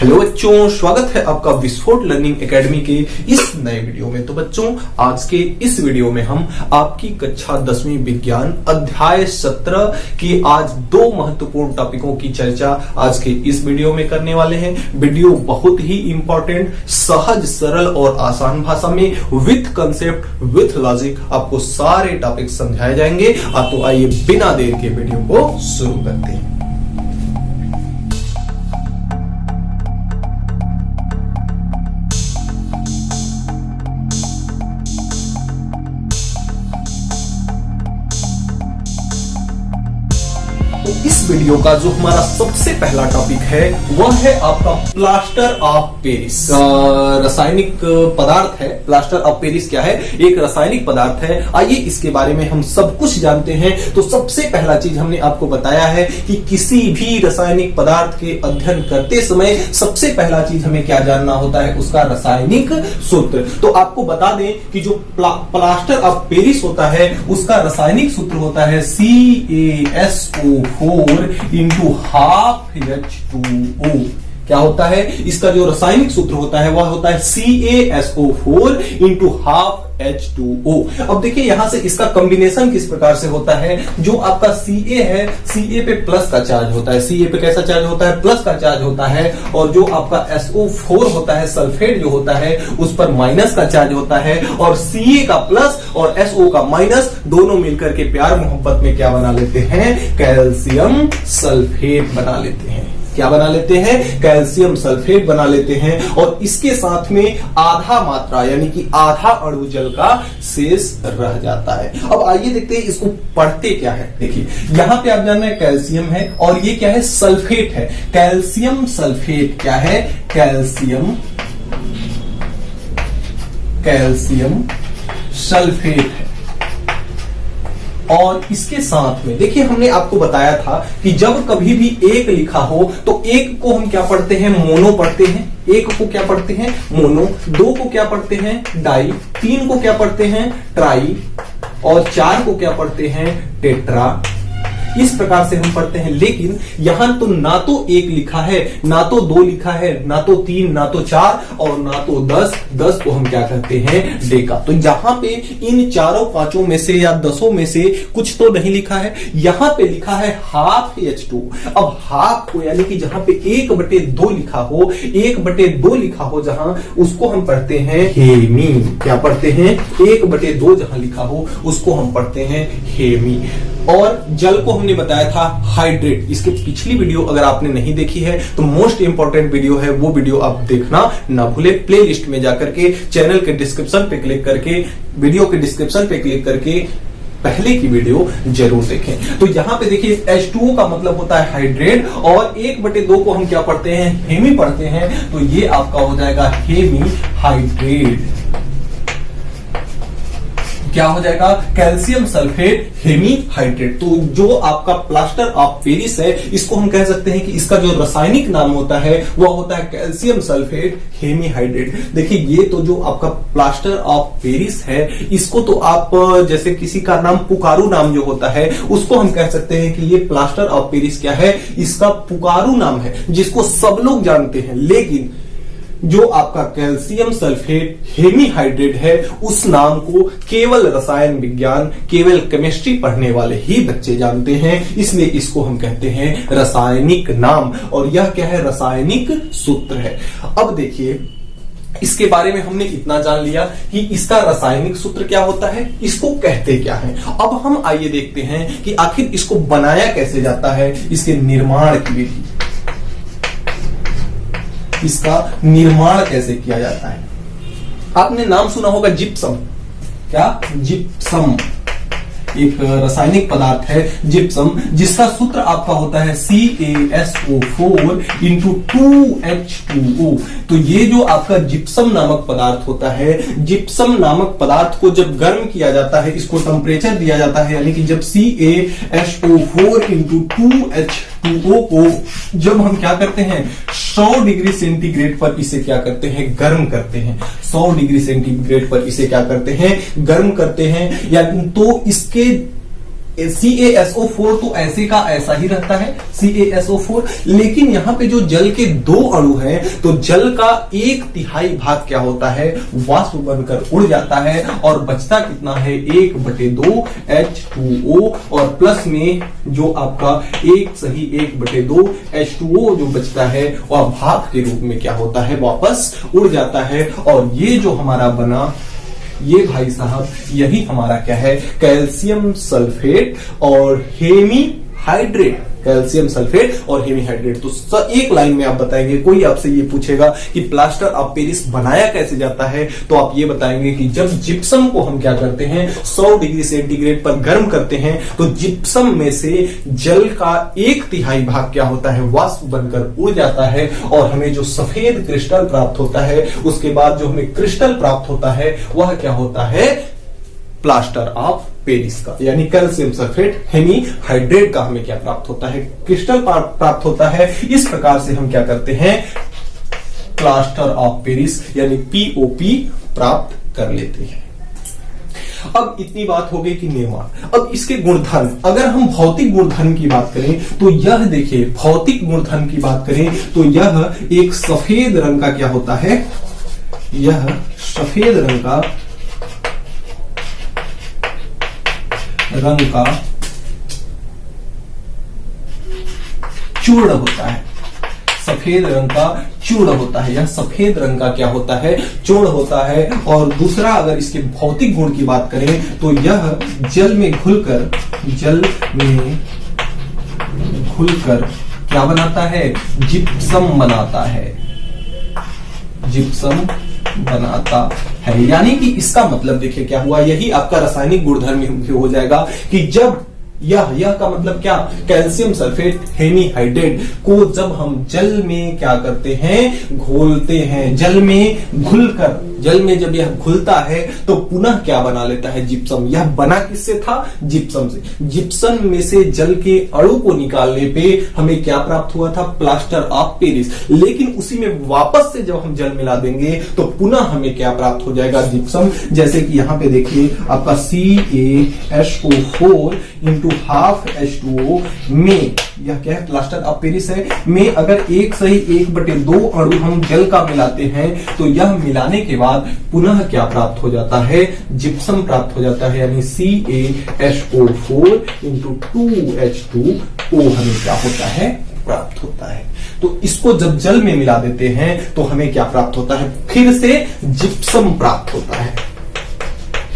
Hello बच्चों, स्वागत है आपका विस्फोट लर्निंग एकेडमी के इस नए वीडियो में। तो बच्चों, आज के इस वीडियो में हम आपकी कक्षा 10वीं विज्ञान अध्याय 17 की आज दो महत्वपूर्ण टॉपिकों की चर्चा आज के इस वीडियो में करने वाले हैं। वीडियो बहुत ही इंपॉर्टेंट, सहज, सरल और आसान भाषा में विथ कंसेप्ट विथ लॉजिक आपको सारे टॉपिक समझाए जाएंगे। तो आइए बिना देर के वीडियो को शुरू करते हैं। तो इस वीडियो का जो हमारा सबसे पहला टॉपिक है वह है आपका प्लास्टर ऑफ पेरिस। रासायनिक पदार्थ है। प्लास्टर ऑफ पेरिस क्या है? एक रासायनिक पदार्थ है। आइए इसके बारे में हम सब कुछ जानते हैं। तो सबसे पहला चीज हमने आपको बताया है कि किसी भी रासायनिक पदार्थ के अध्ययन करते समय सबसे पहला चीज हमें क्या जानना होता है? उसका रासायनिक सूत्र। तो आपको बता दें कि जो प्लास्टर ऑफ पेरिस होता है उसका रासायनिक सूत्र होता है CaSO4 into half H2O। क्या होता है? इसका जो रासायनिक सूत्र होता है वह होता है CaSO4 into half H2O। अब देखिए यहां से इसका कॉम्बिनेशन किस प्रकार से होता है। जो आपका Ca है, Ca पे प्लस का चार्ज होता है। Ca पे कैसा चार्ज होता है? प्लस का चार्ज होता है। और जो आपका SO4 होता है, सल्फेट जो होता है, उस पर माइनस का चार्ज होता है। और Ca का प्लस और SO का माइनस दोनों मिलकर के प्यार मोहब्बत में क्या बना लेते हैं? कैल्शियम सल्फेट बना लेते हैं। क्या बना लेते हैं? कैल्शियम सल्फेट बना लेते हैं। और इसके साथ में आधा मात्रा यानी कि आधा अणु जल का शेष रह जाता है। अब आइए देखते हैं इसको पढ़ते क्या है। देखिए यहां पे आप जान रहे हैं कैल्शियम है और ये क्या है? सल्फेट है। कैल्शियम सल्फेट क्या है? कैल्शियम सल्फेट है। और इसके साथ में देखिए हमने आपको बताया था कि जब कभी भी एक लिखा हो तो एक को हम क्या पढ़ते हैं? मोनो पढ़ते हैं। एक को क्या पढ़ते हैं? मोनो। दो को क्या पढ़ते हैं? डाई। तीन को क्या पढ़ते हैं? ट्राई। और चार को क्या पढ़ते हैं? टेट्रा। इस प्रकार से हम पढ़ते हैं। लेकिन यहां तो ना तो एक लिखा है, ना तो दो लिखा है, ना तो तीन, ना तो चार और ना तो 10 को हम क्या कहते हैं? डेका। तो यहां पे इन चारों पांचों में से या 10 में से कुछ तो नहीं लिखा है। यहां पे लिखा है हाफ H2। अब हाफ को यानी कि जहां पे 1/2 लिखा हो, 1/2 लिखा हो जहां, उसको हम पढ़ते हैं हेमी। क्या पढ़ते हैं? 1/2 जहां लिखा हो उसको हम पढ़ते हैं हेमी। और जल को हमने बताया था हाइड्रेट। इसके पिछली वीडियो अगर आपने नहीं देखी है तो मोस्ट इंपॉर्टेंट वीडियो है, वो वीडियो आप देखना ना भूले। प्लेलिस्ट में जाकर के चैनल के डिस्क्रिप्शन पे क्लिक करके, वीडियो के डिस्क्रिप्शन पे क्लिक करके पहले की वीडियो जरूर देखें। तो यहां पे देखिए H2O का मतलब होता है हाइड्रेट और 1/2 को हम क्या पढ़ते हैं? हेमी पढ़ते हैं। तो ये आपका हो जाएगा हेमी हाइड्रेट। क्या हो जाएगा? Calcium sulphate hemihydrate. तो जो आपका प्लास्टर ऑफ पेरिस है इसको हम कह सकते हैं कि इसका जो रासायनिक नाम होता है वह होता है कैल्शियम सल्फेट हेमी हाइड्रेट। देखिए ये तो जो आपका प्लास्टर ऑफ पेरिस है इसको तो आप जैसे किसी का नाम पुकारू नाम जो होता है उसको हम कह सकते हैं कि ये प्लास्टर ऑफ पेरिस क्या है? इसका पुकारू नाम है जिसको सब लोग जानते हैं। लेकिन जो आपका कैल्शियम सल्फेट हेमी हाइड्रेट है उस नाम को केवल रसायन विज्ञान, केवल केमिस्ट्री पढ़ने वाले ही बच्चे जानते हैं। इसलिए इसको हम कहते हैं रासायनिक नाम। और यह क्या है? रासायनिक सूत्र है। अब देखिए इसके बारे में हमने इतना जान लिया कि इसका रासायनिक सूत्र क्या होता है, इसको कहते क्या है। अब हम आइए देखते हैं कि आखिर इसको बनाया कैसे जाता है, इसके निर्माण की विधि, इसका निर्माण कैसे किया जाता है। आपने नाम सुना होगा जिप्सम। क्या? जिप्सम एक रासायनिक पदार्थ है जिप्सम, जिसका सूत्र आपका होता है CaSO4 into 2H2O। तो ये जो आपका जिप्सम नामक पदार्थ होता है, जिप्सम नामक पदार्थ को जब गर्म किया जाता है, इसको टेम्परेचर दिया जाता है, यानी कि जब CaSO4 into 2H2O को जब हम क्या करते हैं 100 डिग्री सेंटीग्रेड पर इसे क्या करते हैं? गर्म करते हैं। 100 डिग्री सेंटीग्रेड पर इसे क्या करते हैं? गर्म करते हैं। या तो इसके CaSO4 तो ऐसे का ऐसा ही रहता है CaSO4, लेकिन यहां पे जो जल के दो अणु हैं तो जल का 1/3 भाग क्या होता है, वाष्प बनकर उड़ जाता है और बचता कितना है 1/2 H2O, और प्लस में जो आपका 1/2 H2O जो बचता है वह भाप के रूप में क्या होता है, वापस उड़ जाता है। और ये जो हमारा बना, ये भाई साहब यही हमारा क्या है, कैल्शियम सल्फेट और हेमीहाइड्रेट, कैल्शियम सल्फेट और हेमीहाइड्रेट। तो एक लाइन में आप बताएंगे, कोई आपसे ये पूछेगा कि प्लास्टर ऑफ पेरिस बनाया कैसे जाता है, तो आप ये बताएंगे कि जब जिप्सम को हम क्या करते हैं 100 डिग्री सेंटीग्रेड पर गर्म करते हैं तो जिप्सम में से जल का 1/3 भाग क्या होता है, वाष्प बनकर उड़ जाता है और हमें जो सफेद क्रिस्टल प्राप्त होता है, उसके बाद जो हमें क्रिस्टल प्राप्त होता है वह क्या होता है, प्लास्टर ऑफ पेरिस का, यानी कैल्शियम सल्फेट हेमीहाइड्रेट का हमें क्या प्राप्त होता है, क्रिस्टल प्राप्त होता है। इस प्रकार से हम क्या करते हैं, प्लास्टर ऑफ पेरिस यानी POP प्राप्त कर लेते हैं। अब इतनी बात हो गई कि निर्माण। अब इसके गुणधर्म, अगर हम भौतिक गुणधर्म की बात करें तो यह देखिए, भौतिक गुणधर्म की बात करें तो यह एक सफेद रंग का क्या होता है, यह सफेद रंग का चूर्ण होता है, सफेद रंग का चूर्ण होता है, यह सफेद रंग का क्या होता है, चूर्ण होता है। और दूसरा अगर इसके भौतिक गुण की बात करें तो यह जल में घुलकर क्या बनाता है, जिप्सम बनाता है, जिप्सम बनाता है। यानी कि इसका मतलब देखिए क्या हुआ, यही आपका रासायनिक गुणधर्म हो जाएगा कि जब यह का मतलब क्या, कैल्शियम सल्फेट हेमीहाइड्रेट को जब हम जल में क्या करते हैं, घोलते हैं, जल में घुलकर, जल में जब यह घुलता है तो पुनः क्या बना लेता है, जिप्सम। यह बना किससे था, जिप्सम से। जिप्सम में से जल के अणु को निकालने पे हमें क्या प्राप्त हुआ था, प्लास्टर ऑफ पेरिस। लेकिन उसी में वापस से जब हम जल मिला देंगे तो पुनः हमें क्या प्राप्त हो जाएगा, जिप्सम। जैसे कि यहां पे देखिए आपका CaSO4 इंटू हाफ H2O में यह क्या है, प्लास्टर ऑफ पेरिस है, में अगर 1/2 अणु हम जल का मिलाते हैं तो यह मिलाने के बाद पुनः क्या प्राप्त हो जाता है, जिप्सम प्राप्त हो जाता है। यानी CaSO4 इंटू 2H2O हमें क्या होता है, प्राप्त होता है। तो इसको जब जल में मिला देते हैं तो हमें क्या प्राप्त होता है, फिर से जिप्सम प्राप्त होता है।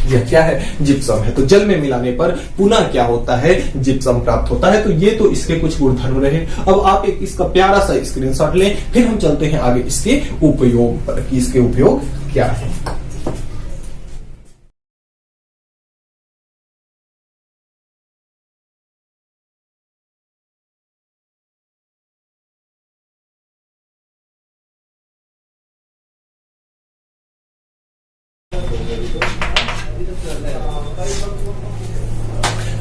यह क्या है, जिप्सम है। तो जल में मिलाने पर पुनः क्या होता है, जिप्सम प्राप्त होता है। तो ये तो इसके कुछ गुणधर्म रहे। अब आप एक इसका प्यारा सा स्क्रीनशॉट लें, फिर हम चलते हैं आगे इसके उपयोग पर कि इसके उपयोग क्या है।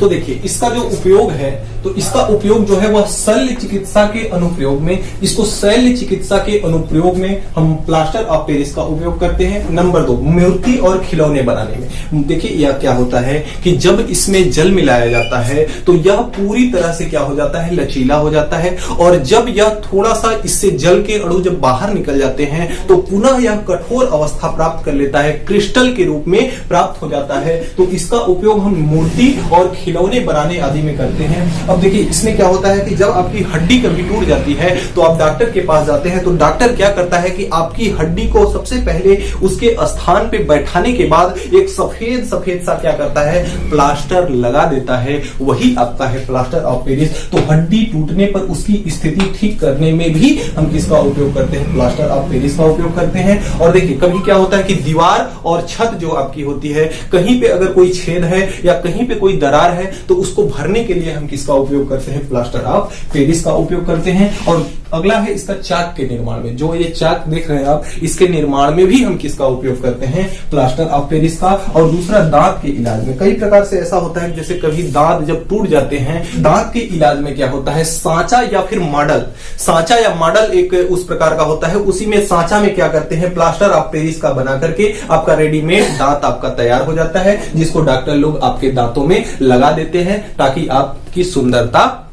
तो देखिए इसका जो उपयोग है, तो इसका उपयोग जो है वह शल्य चिकित्सा के अनुप्रयोग में, इसको शल्य चिकित्सा के अनुप्रयोग में हम प्लास्टर ऑफ पेरिस का उपयोग करते हैं। नंबर 2, मूर्ति और खिलौने बनाने में। देखिए यह क्या होता है कि जब इसमें जल मिलाया जाता है तो यह पूरी तरह से क्या हो जाता है, लचीला हो जाता है। और जब यह थोड़ा सा इससे जल के अणु जब बाहर निकल जाते हैं तो पुनः यह कठोर अवस्था प्राप्त कर लेता है, क्रिस्टल के रूप में प्राप्त हो जाता है। तो इसका उपयोग हम मूर्ति और खिलौने बनाने आदि में करते हैं। अब देखिए इसमें क्या होता है कि जब आपकी हड्डी कभी टूट जाती है तो आप डॉक्टर के पास जाते हैं, तो डॉक्टर क्या करता है कि आपकी हड्डी को सबसे पहले उसके स्थान पे बैठाने के बाद एक सफेद सफेद सा क्या करता है, प्लास्टर लगा देता है। वही आपका है प्लास्टर ऑफ पेरिस। तो हड्डी टूटने पर उसकी स्थिति ठीक करने में भी हम किसका उपयोग करते हैं, प्लास्टर ऑफ पेरिस का उपयोग करते हैं। और देखिए कभी क्या होता है कि दीवार और छत जो आपकी होती है, कहीं पे अगर कोई छेद है या कहीं पे कोई दरार है तो उसको भरने के लिए हम किसका उपयोग करते हैं, प्लास्टर ऑफ पेरिस का उपयोग करते हैं। और अगला है इसका चाक के निर्माण में। जो ये चाक देख रहे हैं आप, इसके निर्माण में भी हम किसका उपयोग करते हैं, प्लास्टर ऑफ पेरिस का। और दूसरा दांत के इलाज में। कई प्रकार से ऐसा होता है जैसे कभी दांत जब टूट जाते हैं, दांत के इलाज में क्या होता है, सांचा या फिर मॉडल, सांचा या मॉडल एक उस प्रकार का होता है, उसी में सांचा में क्या करते हैं, प्लास्टर ऑफ पेरिस का बना करके आपका रेडीमेड दांत आपका तैयार हो जाता है, जिसको डॉक्टर लोग आपके दांतों में लगा देते हैं ताकि आपकी सुंदरता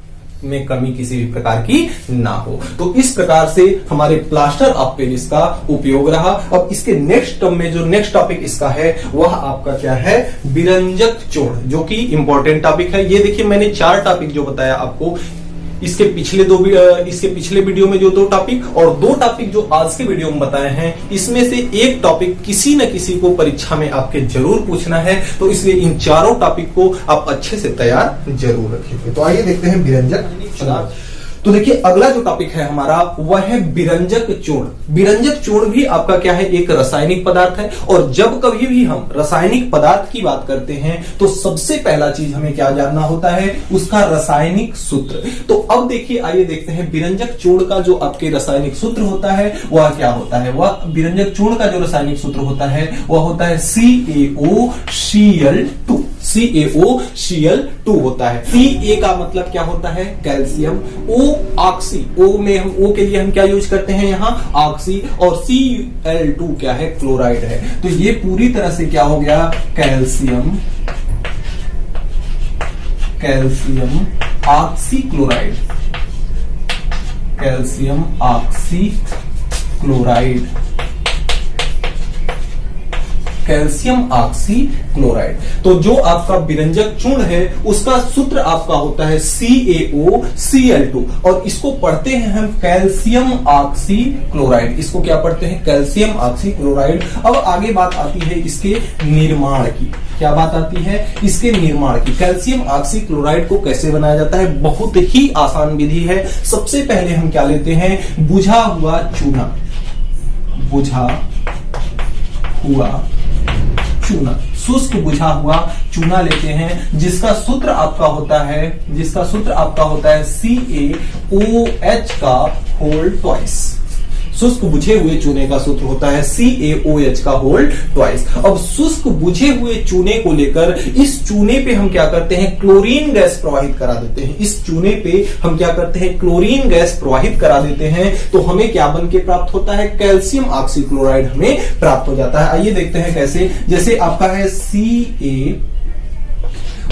में कमी किसी भी प्रकार की ना हो। तो इस प्रकार से हमारे प्लास्टर ऑफ पेरिस का उपयोग रहा। अब इसके नेक्स्ट टर्म में जो नेक्स्ट टॉपिक इसका है वह आपका क्या है, विरंजक चूर्ण, जो कि इंपॉर्टेंट टॉपिक है। ये देखिए मैंने 4 टॉपिक जो बताया आपको, इसके पिछले वीडियो में जो 2 टॉपिक और 2 टॉपिक जो आज के वीडियो में बताए हैं, इसमें से एक टॉपिक किसी न किसी को परीक्षा में आपके जरूर पूछना है, तो इसलिए इन चारों टॉपिक को आप अच्छे से तैयार जरूर रखिए। तो आइए देखते हैं विरंजक चूर्ण। तो देखिए अगला जो टॉपिक है हमारा वह है विरंजक चूर्ण। विरंजक चूर्ण भी आपका क्या है, एक रासायनिक पदार्थ है। और जब कभी भी हम रासायनिक पदार्थ की बात करते हैं तो सबसे पहला चीज हमें क्या जानना होता है, उसका रासायनिक सूत्र। तो अब देखिए आइए देखते हैं विरंजक चूर्ण का जो आपके रासायनिक सूत्र होता है वह क्या होता है। वह विरंजक चूर्ण का जो रासायनिक सूत्र होता है वह होता है CaOCl2। CaOCl2 होता है। Ca का मतलब क्या होता है, कैल्शियम। O ऑक्सी, O में हम O के लिए हम क्या यूज करते हैं यहाँ, ऑक्सी। और Cl2 क्या है, क्लोराइड है। तो ये पूरी तरह से क्या हो गया, calcium oxy chloride, calcium oxy chloride, calcium oxy chloride. तो जो आपका विरंजक चूर्ण है उसका सूत्र आपका होता है CaOCl2 और इसको पढ़ते हैं हम कैल्शियम ऑक्सी क्लोराइड। इसको क्या पढ़ते हैं, कैल्शियम ऑक्सी क्लोराइड। अब आगे बात आती है इसके निर्माण की। क्या बात आती है, इसके निर्माण की। कैल्शियम ऑक्सी क्लोराइड को कैसे बनाया जाता है, बहुत ही आसान विधि है। सबसे पहले हम क्या लेते हैं, बुझा हुआ चूना, बुझा हुआ चूना, शुष्क बुझा हुआ चूना लेते हैं, जिसका सूत्र आपका होता है CaOH का होल ट्वाइस। शुष्क बुझे हुए चूने का सूत्र होता है CaOH का होल ट्वाइस। अब शुष्क बुझे हुए चूने को लेकर इस चूने पे हम क्या करते हैं, क्लोरीन गैस प्रवाहित करा देते हैं। इस चूने पे हम क्या करते हैं, क्लोरीन गैस प्रवाहित करा देते हैं। तो हमें क्या बन के प्राप्त होता है, कैल्शियम ऑक्सी क्लोराइड हमें प्राप्त हो जाता है। आइए देखते हैं कैसे। जैसे आपका है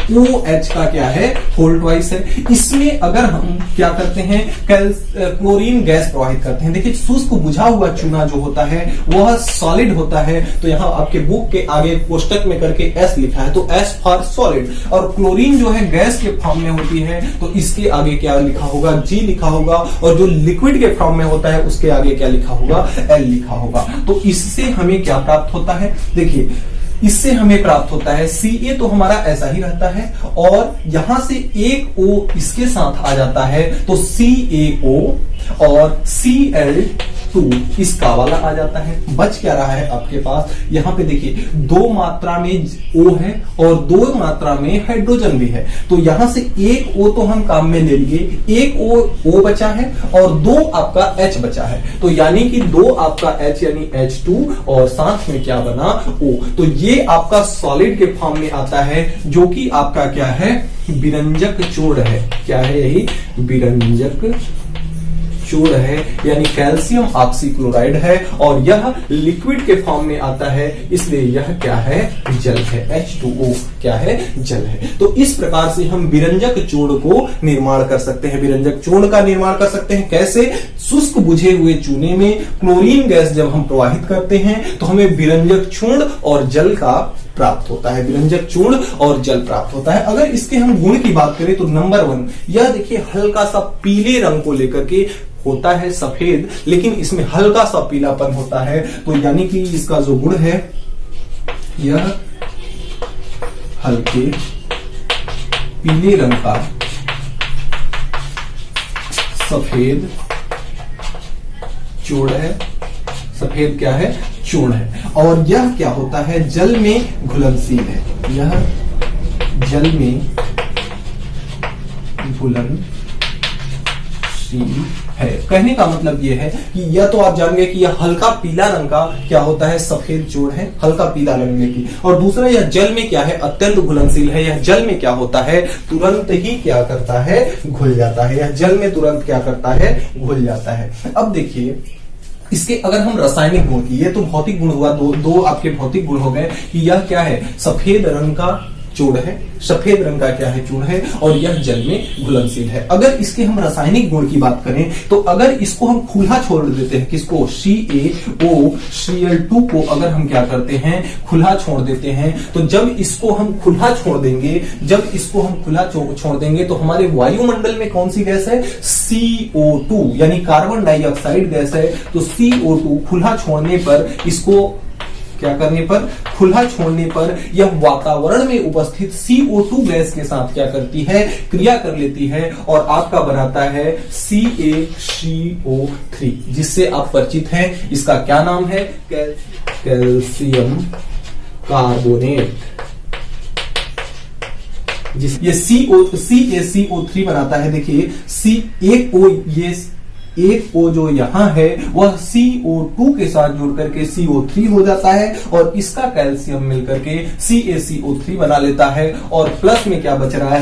CaOH का क्या है, होल ट्वाइस है। इसमें अगर हम क्या करते हैं, क्लोरीन गैस प्रवाहित करते हैं। देखिए शुष्क बुझा हुआ चूना जो होता है वह सॉलिड होता है। तो यहाँ आपके बुक के आगे कोष्टक में करके S लिखा है, तो S फॉर सॉलिड। और क्लोरीन जो है गैस के फॉर्म में होती है, तो इसके आगे क्या लिखा होगा, G लिखा होगा। और जो लिक्विड के फॉर्म में होता है उसके आगे क्या लिखा होगा, L लिखा होगा। तो इससे हमें क्या प्राप्त होता है, देखिए इससे हमें प्राप्त होता है Ca तो हमारा ऐसा ही रहता है और यहां से एक O इसके साथ आ जाता है, तो CaO और Cl2 इसका वाला आ जाता है। बच क्या रहा है आपके पास, यहाँ पे देखिए 2 मात्रा में O है और 2 मात्रा में हाइड्रोजन भी है। तो यहां से एक O तो हम काम में ले लिए, एक O बचा है और 2 आपका H बचा है। तो यानी कि 2 आपका H यानी H2 और साथ में क्या बना, O। तो ये आपका सॉलिड के फॉर्म में आता है, जो कि आपका क्या है, विरंजक चूर्ण है। क्या है, यही विरंजक चूर्ण है, यानी कैल्शियम ऑक्सी क्लोराइड है। और यह लिक्विड के फॉर्म में आता है, इसलिए यह क्या है, जल है। H2O क्या है, जल है। तो इस प्रकार से हम विरंजक चूर्ण को निर्माण कर सकते हैं। विरंजक चूर्ण का निर्माण कर सकते हैं कैसे, शुष्क बुझे हुए चूने में क्लोरीन गैस जब हम प्रवाहित करते हैं तो हमें विरंजक चूर्ण और जल का प्राप्त होता है, विरंजक चूर्ण और जल प्राप्त होता है। अगर इसके हम गुण की बात करें तो नंबर 1, यह देखिए हल्का सा पीले रंग को लेकर के होता है सफेद, लेकिन इसमें हल्का सा पीलापन होता है। तो यानी कि इसका जो गुण है, यह हल्के पीले रंग का सफेद चूर्ण है। सफेद क्या है, चूर्ण है। और यह क्या होता है, जल में घुलनशील है। यह जल में घुलनशील है। कहने का मतलब यह है कि यह तो आप जान गए कि यह हल्का पीला रंग का क्या होता है, सफेद चूर्ण है, हल्का पीला रंग की। और दूसरा, यह जल में क्या है, अत्यंत घुलनशील है। यह जल में क्या होता है, तुरंत ही क्या करता है, घुल जाता है। यह जल में तुरंत क्या करता है, घुल जाता है। अब देखिए इसके अगर हम रासायनिक गुण की, ये तो भौतिक गुण हुआ, दो आपके भौतिक गुण हो गए कि यह क्या है, सफेद रंग का चूर्ण है, सफेद रंग का क्या है, चूर्ण है, और यह जल में घुलनशील है। अगर इसके हम रासायनिक गुण की बात करें तो अगर इसको हम खुला छोड़ देते हैं, किसको, CaOCl2 को अगर हम क्या करते हैं, खुला छोड़ देते हैं, तो जब इसको हम खुला छोड़ देंगे तो हमारे वायुमंडल में कौन सी गैस है, CO2 यानी कार्बन डाइऑक्साइड गैस है। तो CO2 खुला छोड़ने पर, इसको क्या करने पर, खुला छोड़ने पर यह वातावरण में उपस्थित CO2 गैस के साथ क्या करती है, क्रिया कर लेती है और आपका बनाता है CaCO3, जिससे आप परिचित हैं। इसका क्या नाम है, कैल्शियम कार्बोनेट। ये CaCO3 बनाता है। देखिए एक O जो यहां है वह CO2 के साथ जुड़ करके CO3 हो जाता है और इसका कैल्शियम मिलकर के CaCO3 बना लेता है। और प्लस में क्या बच रहा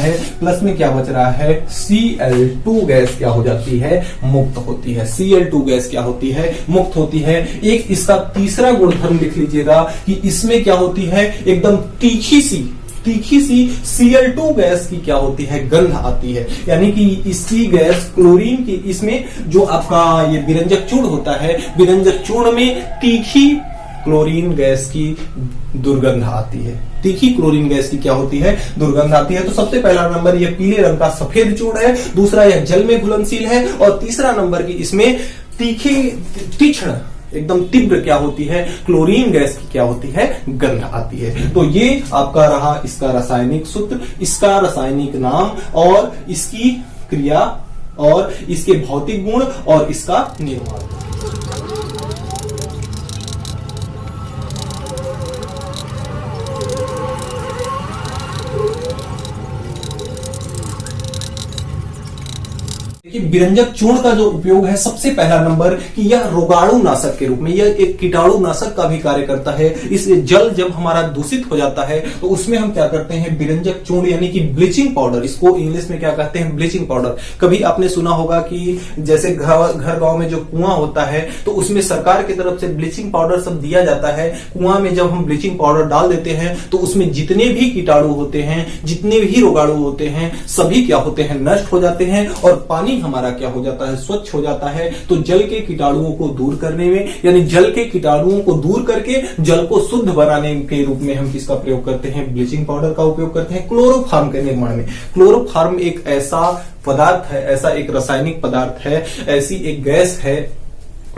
है, Cl2 गैस क्या हो जाती है, मुक्त होती है। Cl2 गैस क्या होती है, मुक्त होती है। एक इसका तीसरा गुणधर्म लिख लीजिएगा कि इसमें क्या होती है, एकदम तीखी सी Cl2 गैस की क्या होती है, गंध आती है। यानी कि इसकी गैस क्लोरीन की, इसमें जो आपका ये विरंजक चूर्ण होता है, विरंजक चूर्ण में तीखी क्लोरीन गैस की दुर्गंध आती है। तीखी क्लोरीन गैस की क्या होती है, दुर्गंध आती है। तो सबसे पहला नंबर यह पीले रंग का सफेद चूर्ण है, दूसरा यह जल में घुलनशील है, और तीसरा नंबर की इसमें तीक्ष्ण एकदम तीव्र क्या होती है, क्लोरीन गैस की क्या होती है, गंध आती है। तो ये आपका रहा इसका रासायनिक सूत्र, इसका रासायनिक नाम और इसकी क्रिया और इसके भौतिक गुण और इसका निर्माण। कि विरंजक चूर्ण का जो उपयोग है, सबसे पहला नंबर कि यह रोगाणु नाशक के रूप में, यह एक कीटाणु नाशक का भी कार्य करता है। इस जल जब हमारा दूषित हो जाता है तो उसमें हम क्या करते हैं, विरंजक चूर्ण यानी कि ब्लीचिंग पाउडर, इसको इंग्लिश में क्या कहते हैं, ब्लीचिंग पाउडर। कभी आपने सुना होगा कि जैसे घर गांव में जो कुआं होता है तो उसमें सरकार की तरफ से ब्लीचिंग पाउडर सब दिया जाता है। कुआं में जब हम ब्लीचिंग पाउडर डाल देते हैं तो उसमें जितने भी कीटाणु होते हैं, जितने भी रोगाणु होते हैं, सभी क्या होते हैं, नष्ट हो जाते हैं और पानी हमारा क्या हो जाता है, स्वच्छ हो जाता है। तो जल के कीटाणुओं को दूर करने में, यानी जल के कीटाणुओं को दूर करके जल को शुद्ध बनाने के रूप में हम किसका प्रयोग करते हैं, ब्लीचिंग पाउडर का उपयोग करते हैं। क्लोरोफॉर्म के निर्माण में, क्लोरोफॉर्म एक ऐसा पदार्थ है, ऐसा एक रासायनिक पदार्थ है, ऐसी एक गैस है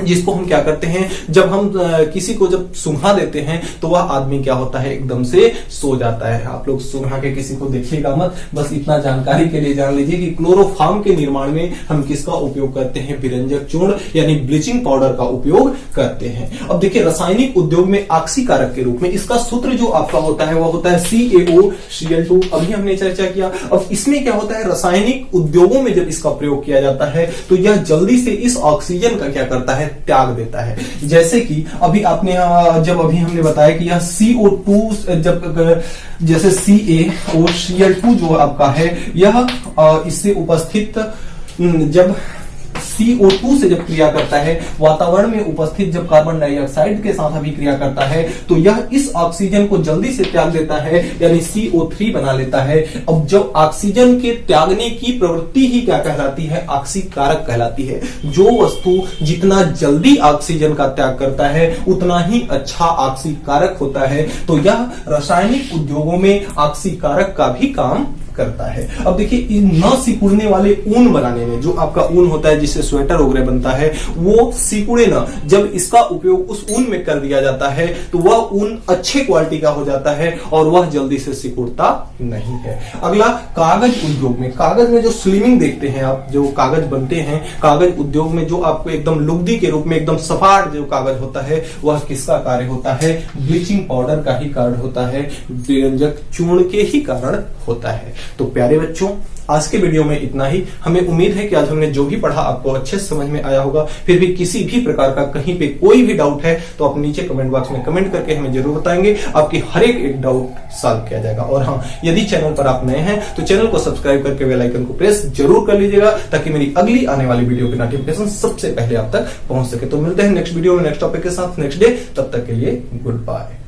जिसको हम क्या करते हैं, जब हम किसी को जब सुंघा देते हैं तो वह आदमी क्या होता है, एकदम से सो जाता है। आप लोग सुंघा के किसी को देखिएगा मत, बस इतना जानकारी के लिए जान लीजिए कि क्लोरोफॉर्म के निर्माण में हम किसका उपयोग करते हैं, विरंजक चूर्ण यानी ब्लीचिंग पाउडर का उपयोग करते हैं। अब देखिए रासायनिक उद्योग में ऑक्सीकारक के रूप में इसका सूत्र जो आपका होता है वह होता है CaOCl2, अभी हमने चर्चा किया। अब इसमें क्या होता है, रासायनिक उद्योगों में जब इसका प्रयोग किया जाता है तो यह जल्दी से इस ऑक्सीजन का क्या करता है, त्याग देता है। जैसे कि अभी आपने अभी हमने बताया कि यह CO2 जैसे CaOCl2 जो आपका है, यह इससे उपस्थित जब CO2 से जब क्रिया करता है, वातावरण में उपस्थित जब कार्बन डाइऑक्साइड के साथ अभिक्रिया करता है तो यह इस ऑक्सीजन को जल्दी से त्याग देता है, यानी CO3 बना लेता है। अब जब ऑक्सीजन के त्यागने की प्रवृत्ति ही क्या कहलाती है, ऑक्सीकारक कहलाती है। जो वस्तु जितना जल्दी ऑक्सीजन का त्याग करता है उतना ही अच्छा ऑक्सीकारक होता है। तो यह रासायनिक उद्योगों में ऑक्सीकारक का भी काम करता है। अब देखिए न सिकुड़ने वाले ऊन बनाने में, जो आपका ऊन होता है जिससे स्वेटर वगैरह बनता है, वो सिकुड़े ना, जब इसका उपयोग उस ऊन में कर दिया जाता है तो वह ऊन अच्छे क्वालिटी का हो जाता है और वह जल्दी से सिकुड़ता नहीं है। अगला कागज उद्योग में, कागज में जो स्लिमिंग देखते हैं आप, जो कागज बनते हैं कागज उद्योग में, जो आपको एकदम लुगदी के रूप में एकदम सपाट जो कागज होता है वह किसका कार्य होता है, ब्लीचिंग पाउडर का ही कार्य होता है, विरंजक चूर्ण के ही कारण होता है। तो प्यारे बच्चों, आज के वीडियो में इतना ही। हमें उम्मीद है कि आज हमने जो भी पढ़ा आपको अच्छे से समझ में आया होगा। फिर भी किसी भी प्रकार का कहीं पे कोई भी डाउट है तो आप नीचे कमेंट बॉक्स में कमेंट करके हमें जरूर बताएंगे। आपकी हर एक डाउट सॉल्व किया जाएगा। और हाँ, यदि चैनल पर आप नए हैं तो चैनल को सब्सक्राइब करके बेल आइकन को प्रेस जरूर कर लीजिएगा, ताकि मेरी अगली आने वाली वीडियो की नोटिफिकेशन सबसे पहले आप तक पहुंच सके। तो मिलते हैं नेक्स्ट वीडियो में नेक्स्ट टॉपिक के साथ नेक्स्ट डे। तब तक के लिए गुड बाय।